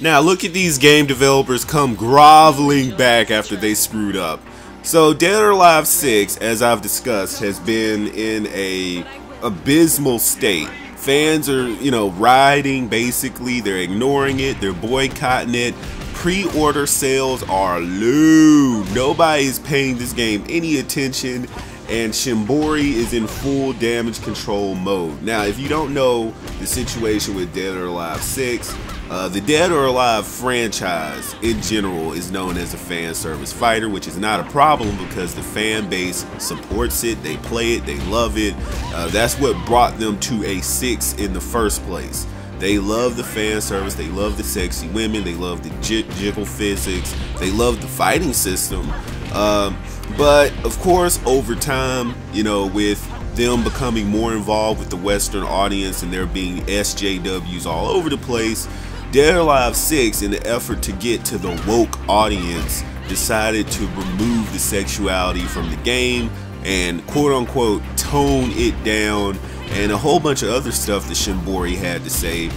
Now look at these game developers come groveling back after they screwed up. So Dead or Alive 6, as I've discussed, has been in a abysmal state. Fans are, riding basically, they're ignoring it, they're boycotting it. Pre-order sales are low. Nobody's paying this game any attention, and Shimbori is in full damage control mode. Now, if you don't know the situation with Dead or Alive 6, the Dead or Alive franchise in general is known as a fan service fighter, which is not a problem because the fan base supports it, they play it, they love it. That's what brought them to a 6 in the first place. They love the fan service, they love the sexy women, they love the jiggle physics, they love the fighting system. But of course, over time, with them becoming more involved with the Western audience and there being SJWs all over the place, Dead or Alive 6, in the effort to get to the woke audience, decided to remove the sexuality from the game and quote-unquote tone it down, and a whole bunch of other stuff that Shimbori had to say,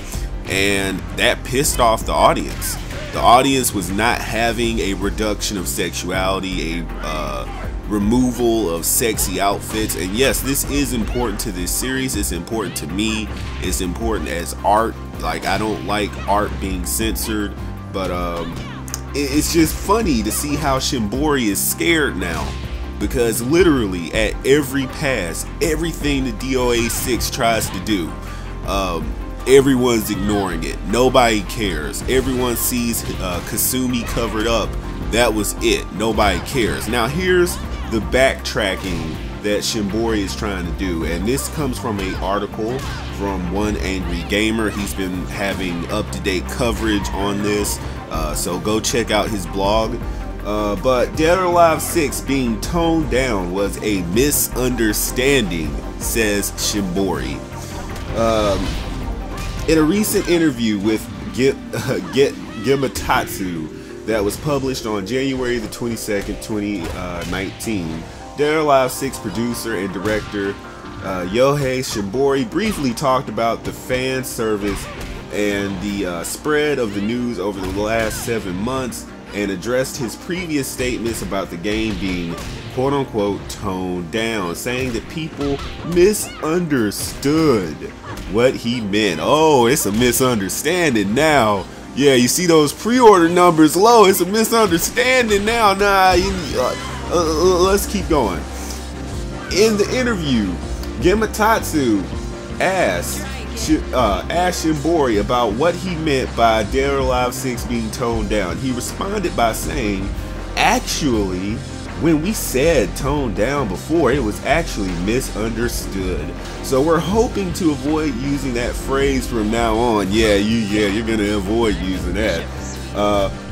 and that pissed off the audience. The audience was not having a reduction of sexuality, a removal of sexy outfits. And yes, this is important to this series, it's important to me, it's important as art. Like, I don't like art being censored, but it's just funny to see how Shimbori is scared now. Because literally at every pass, everything the DOA 6 tries to do, everyone's ignoring it. Nobody cares. Everyone sees Kasumi covered up. That was it. Nobody cares. Now here's the backtracking that Shimbori is trying to do, and this comes from an article from One Angry Gamer. He's been having up-to-date coverage on this, so go check out his blog. But Dead or Alive 6 being toned down was a misunderstanding, says Shimbori. In a recent interview with Gimatatsu that was published on January the 22nd, 2019, Dead or Alive 6 producer and director Yohei Shimbori briefly talked about the fan service and the spread of the news over the last 7 months, and addressed his previous statements about the game being quote-unquote toned down, saying that people misunderstood what he meant. Oh, it's a misunderstanding now. Yeah, you see those pre-order numbers low, it's a misunderstanding now. Nah, let's keep going. In the interview, Gimatatsu asked Shimbori about what he meant by Dead or Alive 6 being toned down. He responded by saying, actually, when we said toned down before, it was actually misunderstood. So we're hoping to avoid using that phrase from now on. Yeah, you're gonna avoid using that.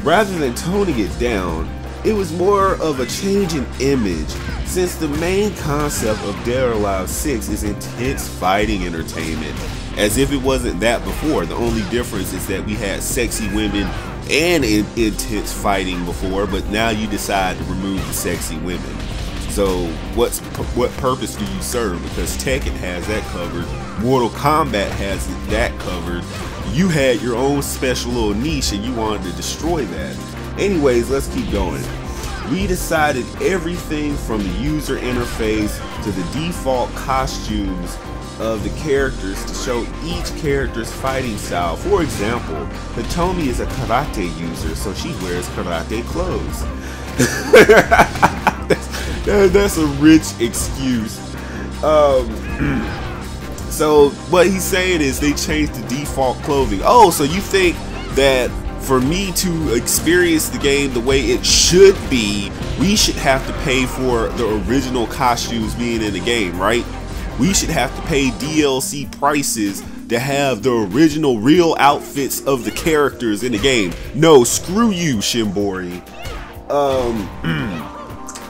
Rather than toning it down, it was more of a change in image, since the main concept of Dead or Alive 6 is intense fighting entertainment. As if it wasn't that before. The only difference is that we had sexy women and intense fighting before, but now you decide to remove the sexy women. So what purpose do you serve? Because Tekken has that covered, Mortal Kombat has that covered. You had your own special little niche and you wanted to destroy that. Anyways, let's keep going. We decided everything from the user interface to the default costumes of the characters to show each character's fighting style. For example, Hitomi is a karate user, so she wears karate clothes. That's a rich excuse. So what he's saying is they changed the default clothing. Oh, so you think that for me to experience the game the way it should be, we should have to pay for the original costumes being in the game, right? We should have to pay DLC prices to have the original real outfits of the characters in the game. No, screw you, Shimbori.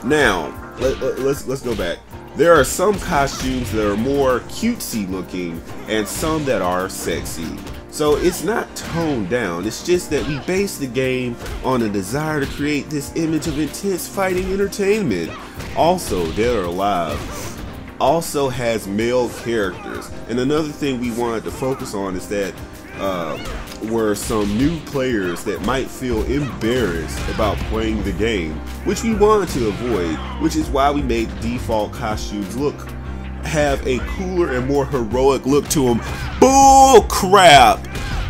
Now, let's go back. There are some costumes that are more cutesy looking and some that are sexy. So it's not toned down, it's just that we base the game on a desire to create this image of intense fighting entertainment. Also, Dead or Alive also has male characters, and another thing we wanted to focus on is that were some new players that might feel embarrassed about playing the game, which we wanted to avoid, which is why we made default costumes have a cooler and more heroic look to them. Bull crap!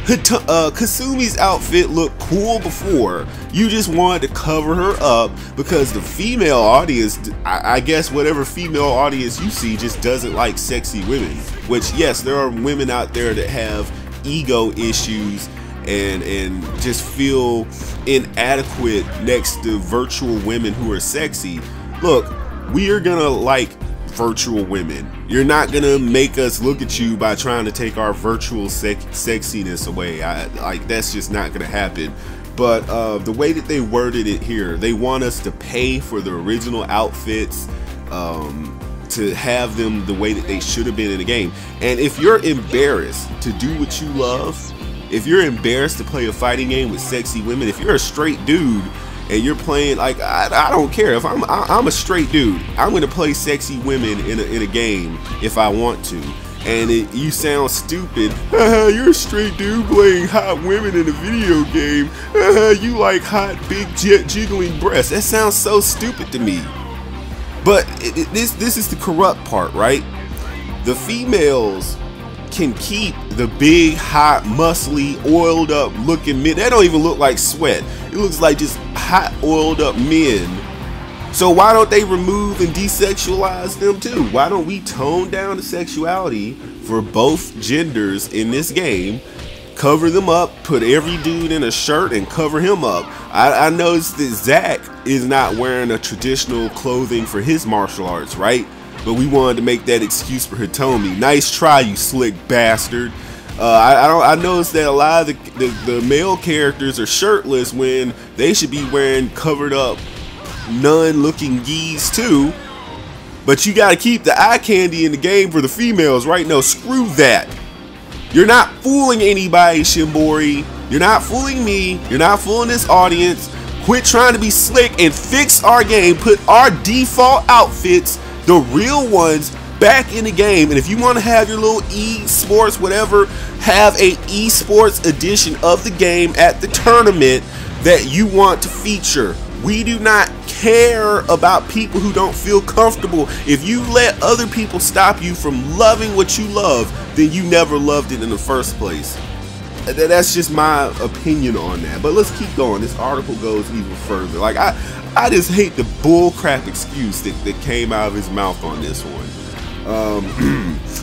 Kasumi's outfit looked cool before. You just wanted to cover her up because the female audience, I guess whatever female audience you see, just doesn't like sexy women. Which, yes, there are women out there that have ego issues and just feel inadequate next to virtual women who are sexy. Look, we are gonna like virtual women. You're not gonna make us look at you by trying to take our virtual sexiness away. Like, that's just not gonna happen. But the way that they worded it here, they want us to pay for the original outfits, to have them the way that they should have been in the game. And if you're embarrassed to do what you love, if you're embarrassed to play a fighting game with sexy women, if you're a straight dude and you're playing, like, I don't care if I'm a straight dude, I'm gonna play sexy women in a game if I want to. And you sound stupid. You're a straight dude playing hot women in a video game. You like hot big jiggling breasts. That sounds so stupid to me. But this is the corrupt part, right? The females can keep the big, hot, muscly, oiled up looking men. That don't even look like sweat. It looks like just hot, oiled up men. So why don't they remove and desexualize them too? Why don't we tone down the sexuality for both genders in this game? Cover them up, put every dude in a shirt and cover him up. I noticed that Zach is not wearing a traditional clothing for his martial arts, right? But we wanted to make that excuse for Hitomi. Nice try, you slick bastard. I noticed that a lot of the male characters are shirtless when they should be wearing covered up nun-looking geese too. But you gotta keep the eye candy in the game for the females, right? No, screw that. You're not fooling anybody, Shimbori. You're not fooling me. You're not fooling this audience. Quit trying to be slick and fix our game. Put our default outfits, the real ones, back in the game. And if you want to have your little esports, whatever, have a esports edition of the game at the tournament that you want to feature. We do not care about people who don't feel comfortable. If you let other people stop you from loving what you love, then you never loved it in the first place. That's just my opinion on that. But let's keep going. This article goes even further. Like, I just hate the bullcrap excuse that came out of his mouth on this one.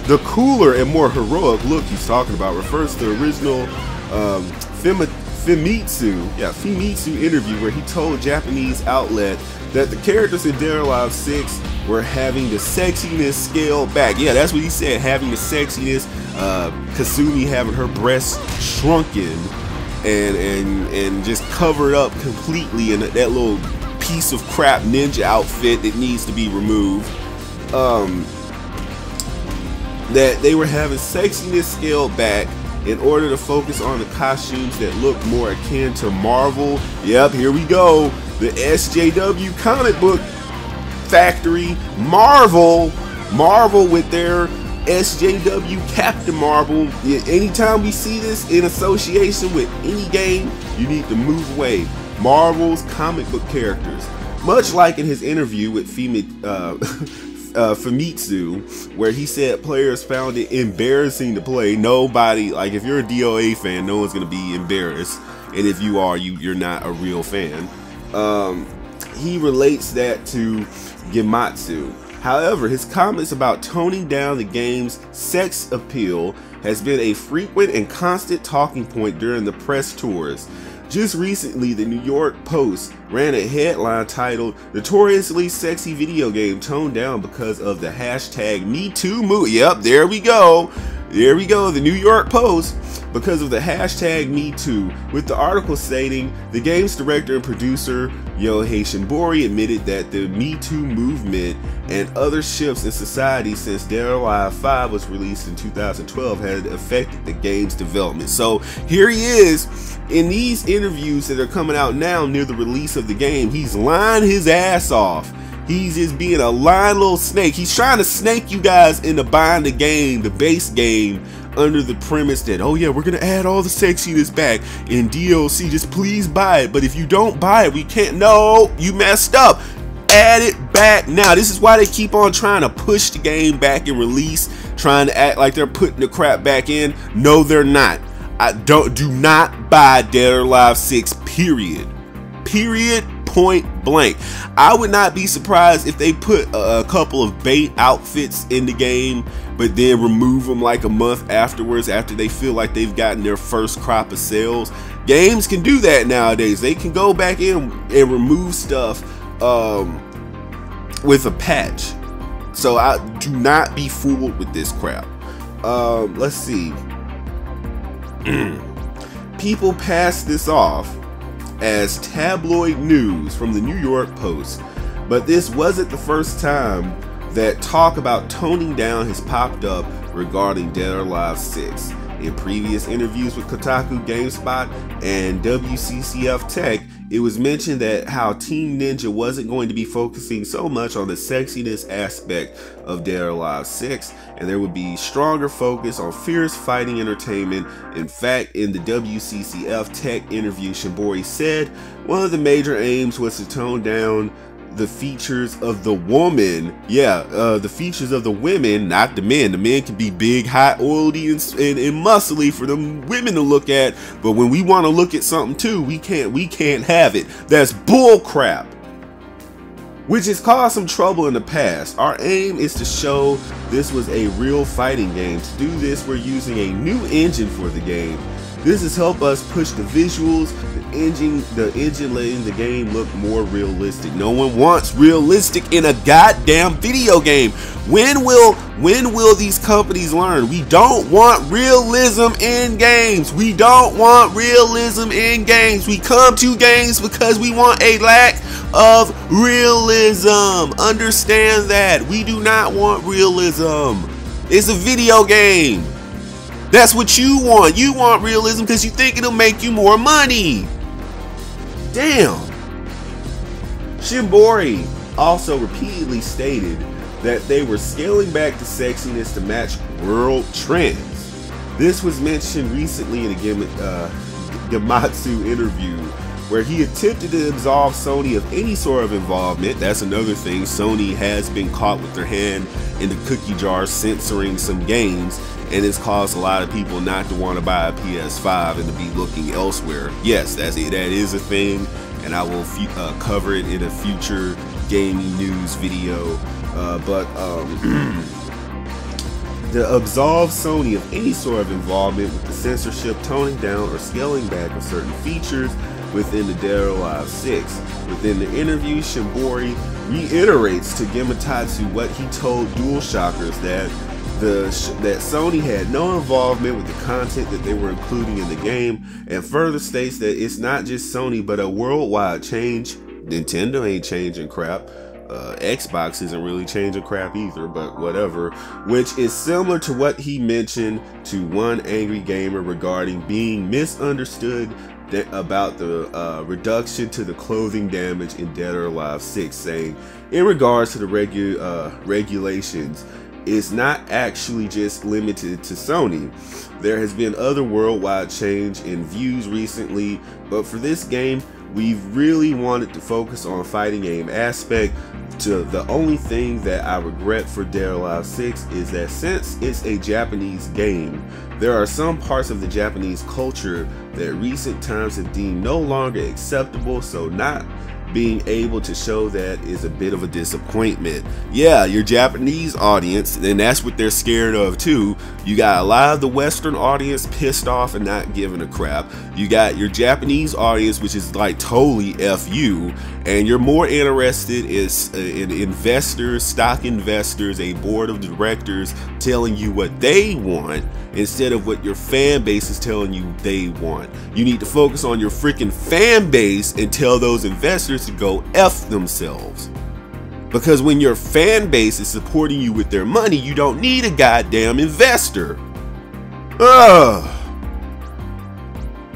The cooler and more heroic look he's talking about refers to the original Famitsu interview where he told Japanese outlet that the characters in Dead or Alive 6 were having the sexiness scaled back. Yeah, that's what he said, having the sexiness. Kasumi having her breasts shrunken and just covered up completely in that little piece of crap ninja outfit that needs to be removed. That they were having sexiness scaled back in order to focus on the costumes that look more akin to Marvel. Yep, here we go. The SJW comic book factory, Marvel with their SJW Captain Marvel. Anytime we see this in association with any game, you need to move away. Marvel's comic book characters. Much like in his interview with Famitsu, where he said players found it embarrassing to play. Nobody, like, if you're a DOA fan, no one's gonna be embarrassed, and if you are, you're not a real fan. He relates that to Gematsu. However, his comments about toning down the game's sex appeal has been a frequent and constant talking point during the press tours. Just recently, the New York Post ran a headline titled "Notoriously Sexy Video Game Toned Down Because of the Hashtag #MeToo Movement." Yep, there we go. There we go, the New York Post, because of the hashtag #MeToo, with the article stating the game's director and producer Yohei Shimbori admitted that the #MeToo movement and other shifts in society since Dead or Alive 5 was released in 2012 had affected the game's development. So here he is in these interviews that are coming out now near the release of the game. He's lying his ass off. He's just being a lying little snake. He's trying to snake you guys into buying the game, the base game, under the premise that, oh yeah, we're gonna add all the sexiness back in DLC, just please buy it. But if you don't buy it, we can't. No, you messed up. Add it back now. This is why they keep on trying to push the game back and release, trying to act like they're putting the crap back in. No, they're not. Do not buy Dead or Alive 6, period. Period, point blank. I would not be surprised if they put a couple of bait outfits in the game, but then remove them like a month afterwards, after they feel like they've gotten their first crop of sales. Games can do that nowadays. They can go back in and remove stuff with a patch. So I do not be fooled with this crap. Let's see. People pass this off as tabloid news from the New York Post, but this wasn't the first time that talk about toning down has popped up regarding Dead or Alive 6. In previous interviews with Kotaku, GameSpot, and WCCF Tech, it was mentioned that how Team Ninja wasn't going to be focusing so much on the sexiness aspect of Dead or Alive 6, and there would be stronger focus on fierce fighting entertainment. In fact, in the WCCF Tech interview, Shimbori said one of the major aims was to tone down the features of the woman. Yeah, the features of the women, not the men. The men can be big, hot, oily, and muscly for them women to look at, but when we want to look at something too, we can't have it. That's bull crap, which has caused some trouble in the past. Our aim is to show this was a real fighting game. To do this, we're using a new engine for the game. This has helped us push the visuals, the engine letting the game look more realistic. No one wants realistic in a goddamn video game. When will these companies learn? We don't want realism in games. We don't want realism in games. We come to games because we want a lack of realism. Understand that. We do not want realism. It's a video game. That's what you want. You want realism because you think it'll make you more money. Damn. Shimbori also repeatedly stated that they were scaling back the sexiness to match world trends. This was mentioned recently in a Gematsu interview, where he attempted to absolve Sony of any sort of involvement. That's another thing. Sony has been caught with their hand in the cookie jar censoring some games, and it's caused a lot of people not to want to buy a PS5 and to be looking elsewhere. Yes, that is a thing, and I will cover it in a future gaming news video. To absolve Sony of any sort of involvement with the censorship, toning down, or scaling back of certain features within the Dead or Alive 6. Within the interview, Shimbori reiterates to Gematsu what he told DualShockers, that Sony had no involvement with the content that they were including in the game, and further states that it's not just Sony but a worldwide change. Nintendo ain't changing crap. Xbox isn't really changing crap either, but whatever. Which is similar to what he mentioned to one angry gamer regarding being misunderstood about the reduction to the clothing damage in Dead or Alive 6, saying, in regards to the regulations, it's not actually just limited to Sony. There has been other worldwide change in views recently, but for this game, we've really wanted to focus on fighting game aspect. The only thing that I regret for Dead or Alive 6 is that since it's a Japanese game, there are some parts of the Japanese culture that recent times have deemed no longer acceptable, so not being able to show that is a bit of a disappointment. Yeah, your Japanese audience, and that's what they're scared of too. You got a lot of the Western audience pissed off and not giving a crap. You got your Japanese audience, which is like totally F you, and you're more interested in investors, stock investors, a board of directors telling you what they want instead of what your fan base is telling you they want. You need to focus on your freaking fan base and tell those investors to go F themselves. Because when your fan base is supporting you with their money, you don't need a goddamn investor.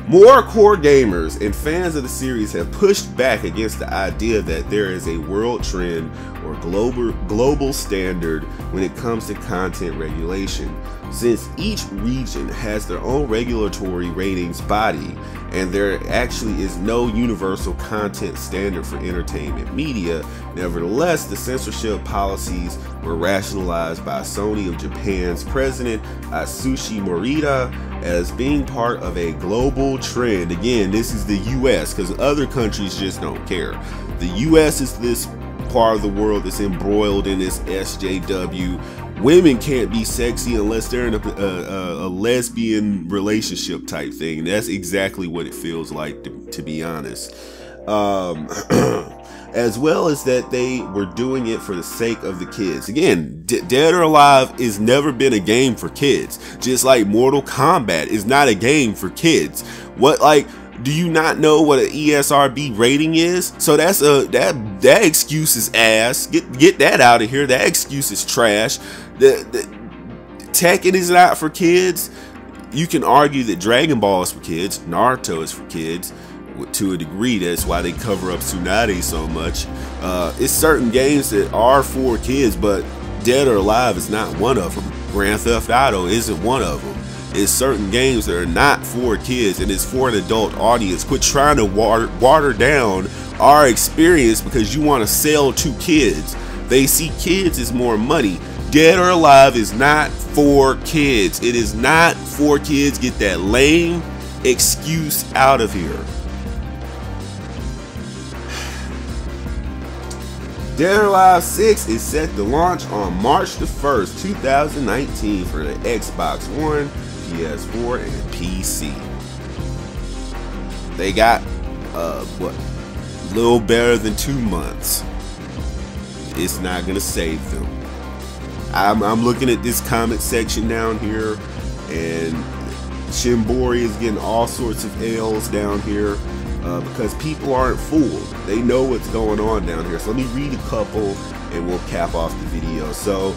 More core gamers and fans of the series have pushed back against the idea that there is a world trend or global standard when it comes to content regulation. Since each region has their own regulatory ratings body, and there actually is no universal content standard for entertainment media, nevertheless, the censorship policies were rationalized by Sony of Japan's president Atsushi Morita as being part of a global trend. Again, this is the US, because other countries just don't care. The US is this part of the world that's embroiled in this SJW. Women can't be sexy unless they're in a lesbian relationship type thing. That's exactly what it feels like, to be honest. As well as that they were doing it for the sake of the kids. Again, Dead or Alive has never been a game for kids. Just like Mortal Kombat is not a game for kids. What, like, do you not know what an ESRB rating is? So that's that excuse is ass. Get that out of here. That excuse is trash. The Tekken is not for kids. You can argue that Dragon Ball is for kids, Naruto is for kids. To a degree, that's why they cover up Tsunade so much. It's certain games that are for kids, but Dead or Alive is not one of them. Grand Theft Auto isn't one of them. It's certain games that are not for kids, and it's for an adult audience. Quit trying to water down our experience because you want to sell to kids. They see kids as more money. Dead or Alive is not for kids. It is not for kids. Get that lame excuse out of here. Dead or Alive 6 is set to launch on March the 1st, 2019 for the Xbox One, PS4, and PC. They got, what, a little better than 2 months. It's not gonna save them. I'm looking at this comment section down here, and Shimbori is getting all sorts of L's down here. Because people aren't fooled. They know what's going on down here. So let me read a couple and we'll cap off the video. So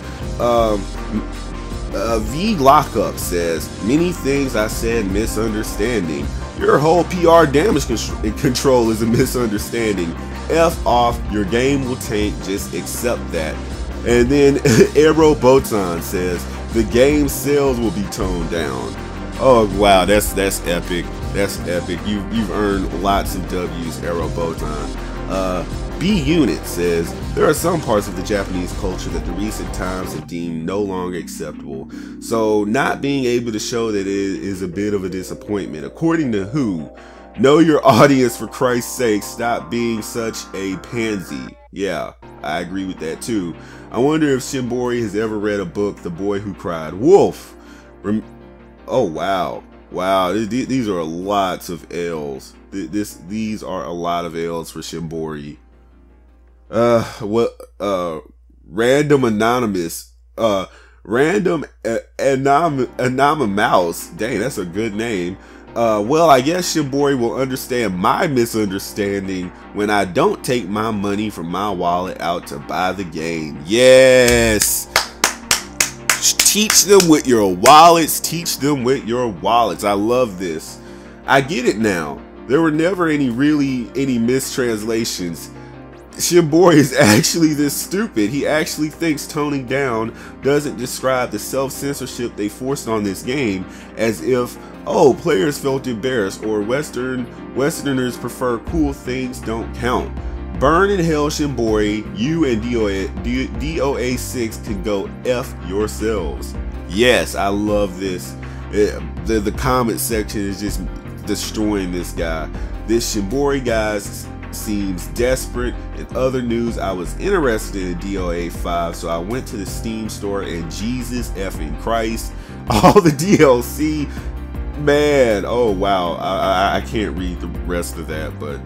V Lockup says, many things I said misunderstanding. Your whole PR damage control is a misunderstanding. F off, your game will tank, just accept that. And then Arrow Botan says, the game sales will be toned down. Oh wow, that's epic. That's epic. You've earned lots of W's, Arrow Botan. B Unit says, there are some parts of the Japanese culture that the recent times have deemed no longer acceptable. So not being able to show that it is a bit of a disappointment. According to Who, know your audience for Christ's sake, stop being such a pansy. Yeah, I agree with that too. I wonder if Shimbori has ever read a book, The Boy Who Cried Wolf. Oh wow. Wow, these are lots of L's. These are a lot of L's for Shimbori. Random Anonymous. Random Anonymous. Dang, that's a good name. Well, I guess Shimbori will understand my misunderstanding when I don't take my money from my wallet out to buy the game. Yes! Teach them with your wallets. Teach them with your wallets. I love this. I get it now. There were never any mistranslations. Shimbori is actually this stupid. He actually thinks toning down doesn't describe the self-censorship they forced on this game, as if, oh, players felt embarrassed, or Westerners prefer cool things don't count. Burn in hell, Shimbori. You and DOA 6 can go F yourselves. Yes, I love this. The comment section is just destroying this guy. This Shimbori guy seems desperate. In other news, I was interested in DOA 5, so I went to the Steam store and Jesus effing Christ, all the DLC. Man, oh wow. I can't read the rest of that, but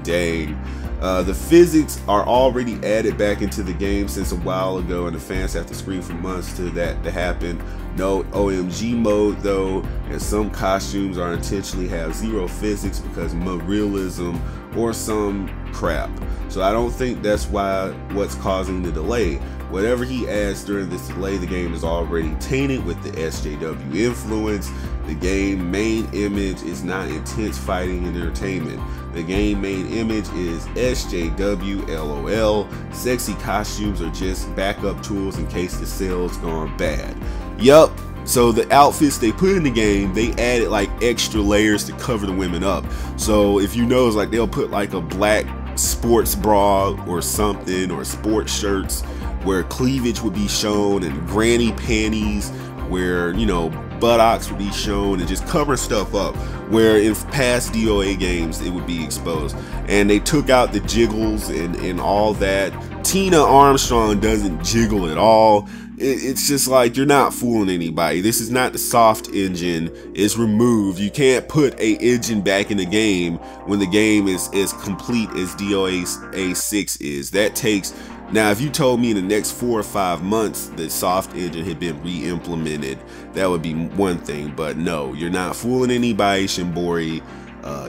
dang. The physics are already added back into the game since a while ago, and the fans have to scream for months to that to happen. No OMG mode though, and some costumes are intentionally have zero physics because of realism or some crap. So I don't think that's what's causing the delay. Whatever he adds during this delay, the game is already tainted with the SJW influence. The game main image is not intense fighting and entertainment. The game main image is SJW LOL. Sexy costumes are just backup tools in case the sale's gone bad. Yup, So the outfits they put in the game, they added like extra layers to cover the women up. So if you notice, like they'll put like a black sports bra or something, or sports shirts where cleavage would be shown, and granny panties where, you know, buttocks would be shown, and just cover stuff up where in past DOA games it would be exposed. And they took out the jiggles and all that. Tina Armstrong doesn't jiggle at all. It's just like, you're not fooling anybody. This is not the soft engine. It's removed. You can't put a engine back in the game when the game is as complete as DOA 6 is. That takes, now if you told me in the next 4 or 5 months the soft engine had been re-implemented, that would be one thing, but no, you're not fooling anybody, Shimbori.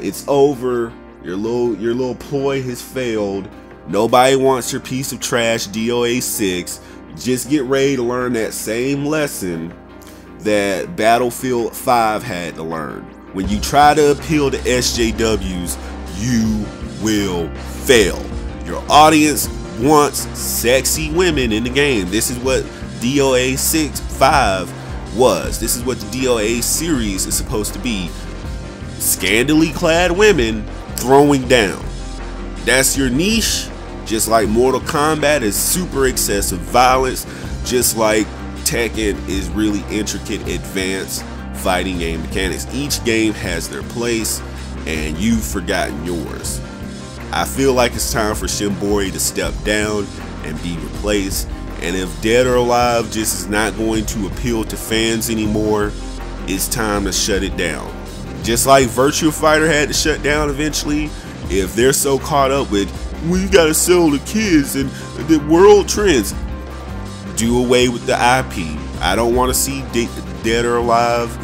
It's over. Your little ploy has failed. Nobody wants your piece of trash DOA 6. Just get ready to learn that same lesson that Battlefield 5 had to learn. When you try to appeal to SJWs, you will fail. Your audience wants sexy women in the game. This is what DOA 5 was. This is what the DOA series is supposed to be. Scantily clad women throwing down. That's your niche. Just like Mortal Kombat is super excessive violence, just like Tekken is really intricate, advanced fighting game mechanics. Each game has their place, and you've forgotten yours. I feel like it's time for Shimbori to step down and be replaced. And if Dead or Alive just is not going to appeal to fans anymore, it's time to shut it down. Just like Virtua Fighter had to shut down eventually, if they're so caught up with, we gotta sell the kids and the world trends, do away with the IP. I don't want to see Dead or Alive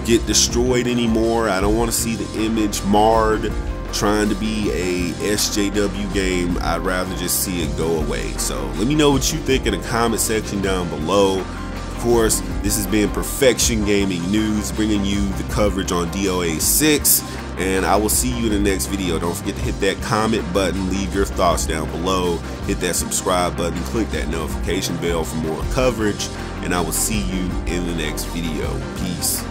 get destroyed anymore. I don't want to see the image marred trying to be a SJW game. I'd rather just see it go away. So let me know what you think in the comment section down below. Of course, this has been Perfection Gaming News, bringing you the coverage on DOA 6. And I will see you in the next video. Don't forget to hit that comment button, leave your thoughts down below, hit that subscribe button, click that notification bell for more coverage, and I will see you in the next video. Peace.